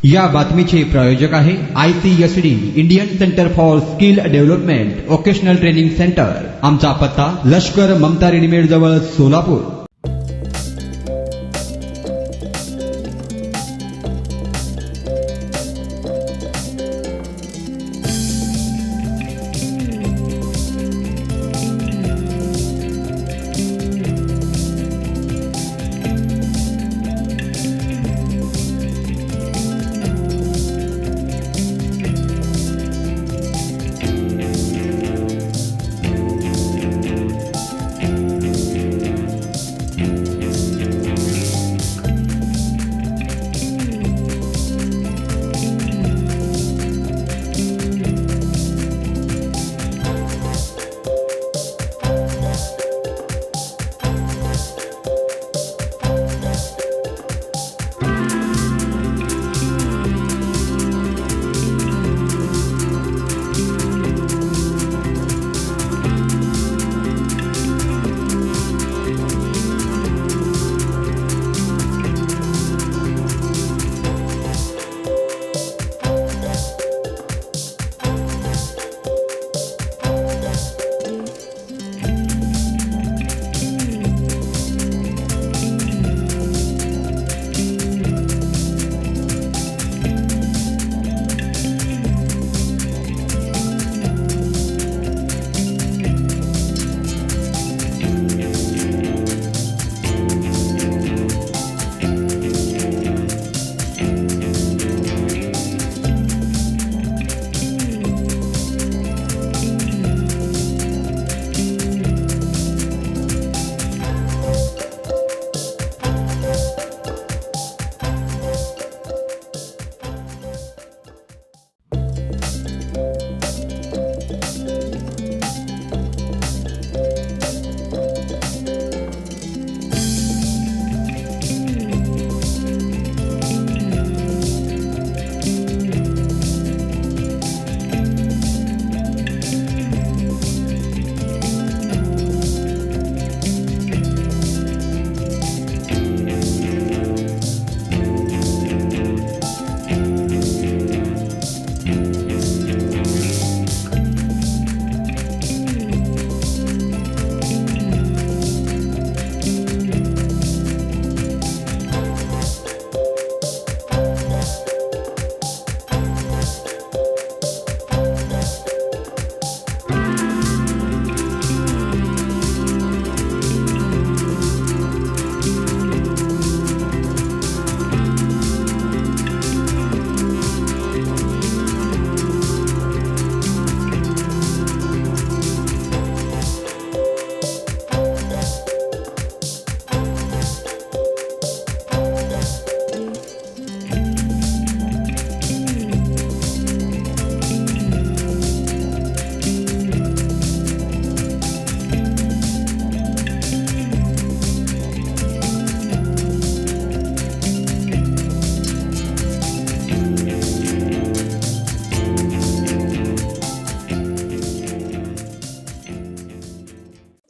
या बातमीचे प्रायोजक आहे ICSD Indian centre for skill development vocational training centre. आमचा पत्ता लष्कर ममता रेडीमेड जवळ सोलापूर।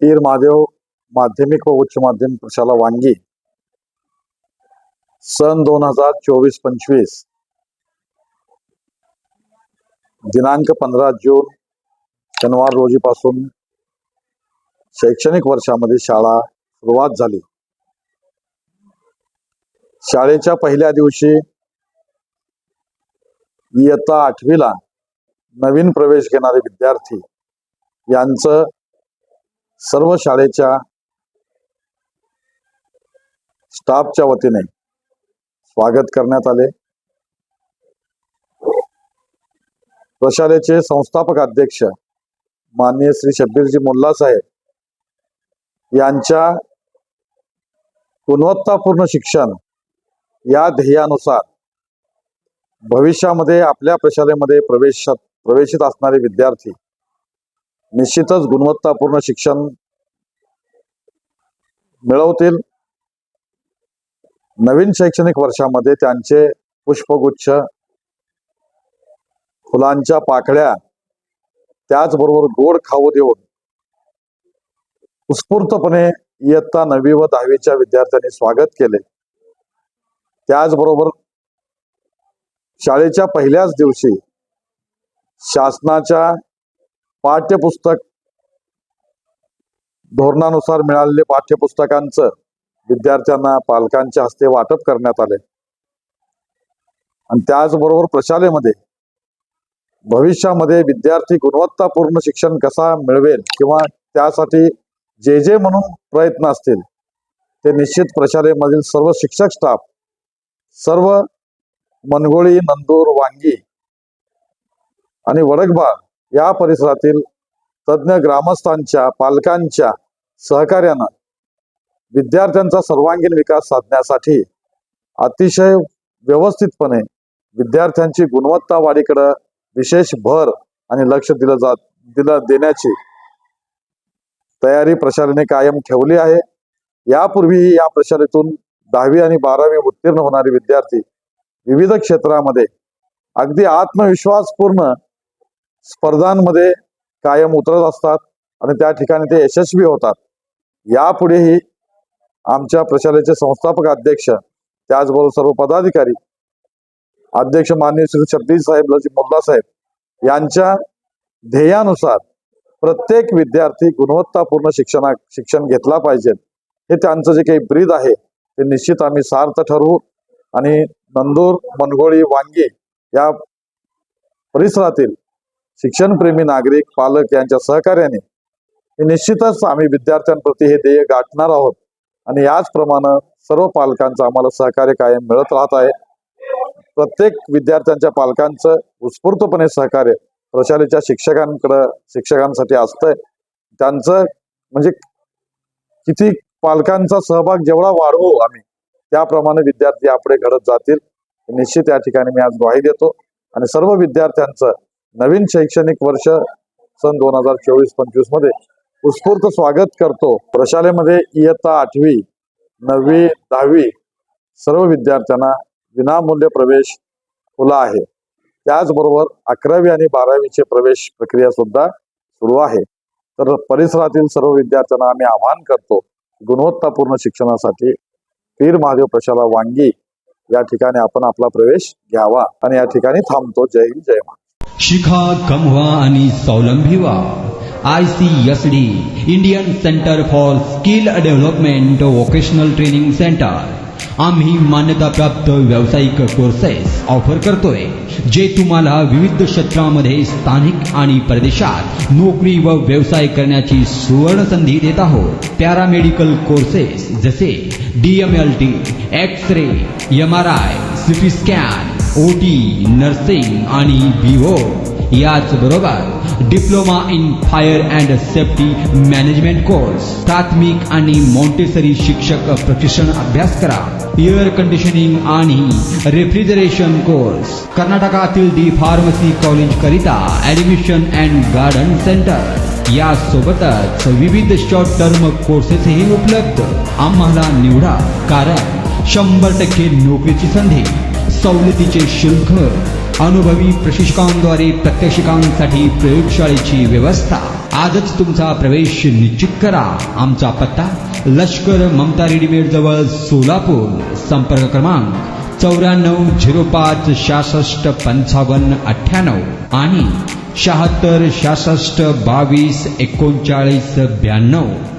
पीर महादेव माध्यमिक व उच्च माध्यमिक प्रशाला वांगी सन 2024-25 दिनांक 15 जून शनिवार रोजीपासून शैक्षणिक वर्षामध्ये शाळा सुरुवात झाली। शाळेच्या पहिल्या दिवशी इयत्ता 8वीला नवीन प्रवेश घेणारे विद्यार्थी यांचं सर्व शाळेच्या स्टाफच्या वतीने स्वागत करण्यात आले। प्रशालेचे संस्थापक अध्यक्ष माननीय श्री शब्बीरजी मुल्ला साहेब यांच्या गुणवत्तापूर्ण शिक्षण या ध्येयानुसार भविष्यामध्ये आपल्या प्रशालेमध्ये प्रवेशित असणारे विद्यार्थी निश्चितच गुणवत्तापूर्ण शिक्षण मिळवतील। नवीन शैक्षणिक वर्षामध्ये त्यांचे पुष्पगुच्छ, फुलांच्या पाकळ्या त्याचबरोबर गोड खाऊ देऊन उत्स्फूर्तपणे इयत्ता 9वी व 10वीच्या विद्यार्थ्यांनी स्वागत केले। त्याचबरोबर शाळेच्या पहिल्याच दिवशी शासनाच्या पाठ्यपुस्तक धोरणानुसार मिळालेले पाठ्यपुस्तकांचं विद्यार्थ्यांना पालकांच्या हस्ते वाटप करण्यात आले आणि त्याचबरोबर प्रशालेमध्ये भविष्यामध्ये विद्यार्थी गुणवत्तापूर्ण शिक्षण कसा मिळवेल किंवा त्यासाठी जे जे म्हणून प्रयत्न असतील ते निश्चित प्रशालेमधील सर्व शिक्षक स्टाफ, सर्व मनगोळी, नंदूर, वांगी आणि वडकबाग या परिसरातील तज्ज्ञ ग्रामस्थांच्या पालकांच्या सहकार्यानं विद्यार्थ्यांचा सर्वांगीण विकास साधण्यासाठी अतिशय व्यवस्थितपणे विद्यार्थ्यांची गुणवत्ता वाढीकडे विशेष भर आणि लक्ष देण्याची तयारी प्रशालेने कायम ठेवली आहे. यापूर्वीही या प्रशालेतून 10वी आणि 12वी उत्तीर्ण होणारे विद्यार्थी विविध क्षेत्रामध्ये अगदी आत्मविश्वासपूर्ण स्पर्धांमध्ये कायम उतरत असतात आणि त्या ठिकाणी ते यशस्वी होतात. यापुढेही आमच्या प्रशालेचे संस्थापक अध्यक्ष, त्याचबरोबर सर्व पदाधिकारी, अध्यक्ष माननीय श्री शब्बीर साहेब मुल्ला साहेब यांच्या ध्येयानुसार प्रत्येक विद्यार्थी गुणवत्तापूर्ण शिक्षण घेतला पाहिजे हे त्यांचं जे काही ब्रीद आहे ते निश्चित आम्ही सार्थ ठरवू आणि नंदूर, मनगोळी, वांगी या परिसरातील शिक्षणप्रेमी नागरिक, पालक यांच्या सहकार्याने निश्चितच आम्ही विद्यार्थ्यांप्रती हे ध्येय गाठणार आहोत आणि याचप्रमाणे सर्व पालकांचं आम्हाला सहकार्य कायम मिळत राहत आहे. प्रत्येक विद्यार्थ्यांच्या पालकांचं उत्स्फूर्तपणे सहकार्य प्रशालेच्या शिक्षकांसाठी असतंय. त्यांचं म्हणजे किती पालकांचा सहभाग जेवढा वाढवू आम्ही त्याप्रमाणे विद्यार्थी आपले घडत जातील. निश्चित या ठिकाणी मी आज ग्वाही देतो आणि सर्व विद्यार्थ्यांचं नवीन शैक्षणिक वर्ष सन 2024-25 मध्ये उत्स्फूर्त स्वागत करतो. प्रशालेमध्ये इयत्ता 8वी, 9वी, 10वी सर्व विद्यार्थ्यांना विनामूल्य प्रवेश खुला आहे. त्याचबरोबर 11वी आणि 12वीचे प्रवेश प्रक्रिया सुद्धा सुरू आहे. तर परिसरातील सर्व विद्यार्थ्यांना आम्ही आवाहन करतो गुणवत्तापूर्ण शिक्षणासाठी पीर महादेव प्रशाला वांगी या ठिकाणी आपण आपला प्रवेश घ्यावा आणि या ठिकाणी थांबतो. जय हिंद, जय महाराष्ट्र. शिखा, कमवा आणि स्वावलंबी व्हा. ICSD Indian centre for skill development vocational training centre आम्ही मान्यताप्राप्त व्यावसायिक कोर्सेस ऑफर करतोय जे तुम्हाला विविध क्षेत्रामध्ये स्थानिक आणि परदेशात नोकरी व व्यवसाय करण्याची सुवर्ण संधी देत आहोत. पॅरामेडिकल कोर्सेस जसे DMLT, X-ray, MRI, CT scan, OT, nursing आणि BO. याचबरोबर diploma in fire and safety management course, प्राथमिक आणि मॉन्टेसरी शिक्षक प्रशिक्षण अभ्यास करा. एअर कंडिशनिंग आणि रेफ्रिजरेशन कोर्स, कर्नाटकातील डी फार्मसी कॉलेज करिता ऍडमिशन अँड गार्डन सेंटर. यासोबतच विविध शॉर्ट टर्म कोर्सेसही उपलब्ध. आम्हाला निवडा, कारण 100% नोकरीची संधी, सवलतीचे शुल्क, अनुभवी प्रशिक्षकांद्वारे प्रात्यक्षिकांसाठी प्रयोगशाळेची व्यवस्था. आजच तुमचा प्रवेश निश्चित करा. आमचा पत्ता लष्कर ममता रेडीमेड जवळ सोलापूर. संपर्क क्रमांक 9405 66 55 98 आणि 76 66 22 39 92.